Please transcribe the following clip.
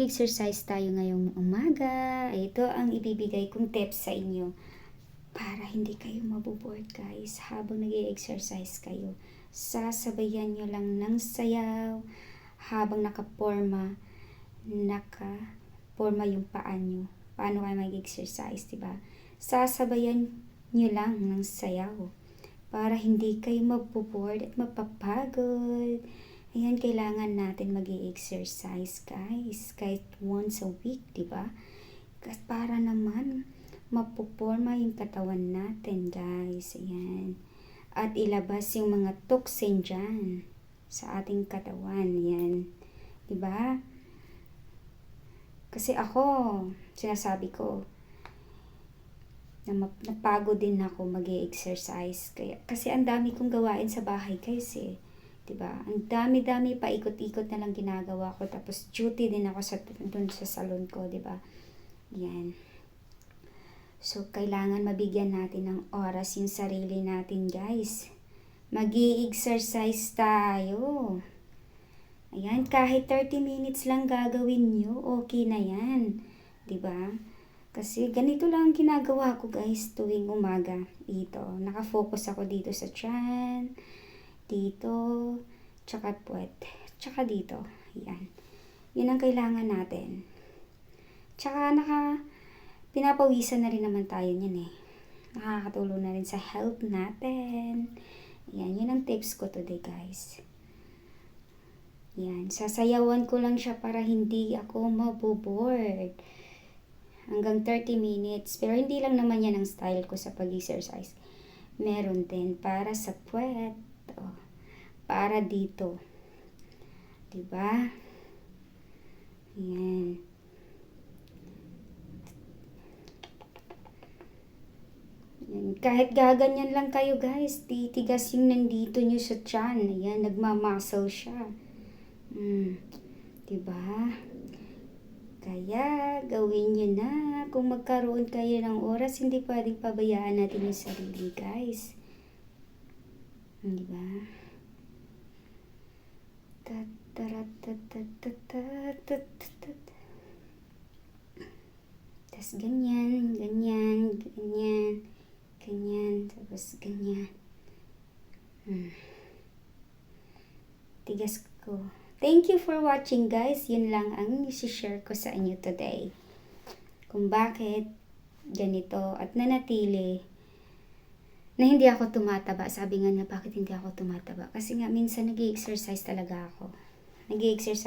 Exercise tayo ngayong umaga. Ito ang ibibigay kong tips sa inyo para hindi kayo maboboard guys habang nag-i-exercise kayo. Sasabayan nyo lang ng sayaw habang nakaporma yung paa nyo. Paano kayo mag-exercise, diba? Sasabayan nyo lang ng sayaw para hindi kayo maboboard at mapapagod. Ayan, kailangan natin mag-i-exercise guys, kahit once a week, diba? Kasi para naman mapuporma yung katawan natin guys, ayan. At ilabas yung mga toxin dyan sa ating katawan, ayan. Diba? Kasi ako, sinasabi ko, napagod din ako mag-i-exercise. Kasi ang dami kong gawain sa bahay guys eh. Diba? Ang dami-dami pa, ikot-ikot na lang ginagawa ko. Tapos duty din ako dun sa salon ko, diba? Yan. So, kailangan mabigyan natin ng oras yung sarili natin, guys. Mag-i-exercise tayo. Ayan, kahit 30 minutes lang gagawin nyo, okay na yan. Diba? Kasi ganito lang ang ginagawa ko, guys, tuwing umaga. Ito, nakafocus ako dito sa tiyan, dito, tsaka puwet, tsaka dito. Yan. Yun ang kailangan natin. Tsaka pinapawisan na rin naman tayo niyan eh. Nakakatulong na rin sa health natin. Yan, yun ang tips ko today guys. Yan, sasayawan ko lang siya para hindi ako maboboard. Hanggang 30 minutes. Pero hindi lang naman yan ang style ko sa pag-exercise. Meron din para sa puwet. Para dito. Diba? Ayan. Ayan. Kahit gaganyan lang kayo guys, titigas yung nandito nyo sa tiyan. Ayan, nagmamuscle siya. Diba? Kaya, gawin nyo na. Kung magkaroon kayo ng oras, hindi pwedeng pabayaan natin yung sarili guys. Diba? Tapos ganyan, ganyan, ganyan, ganyan, tapos ganyan. Tigas ko. Thank you for watching guys. Yun lang ang isi-share ko sa inyo today. Kung bakit ganito at nanatili na hindi ako tumataba. Sabi nga niya, bakit hindi ako tumataba? Kasi nga minsan nag-i-exercise talaga ako. Nag-i-exercise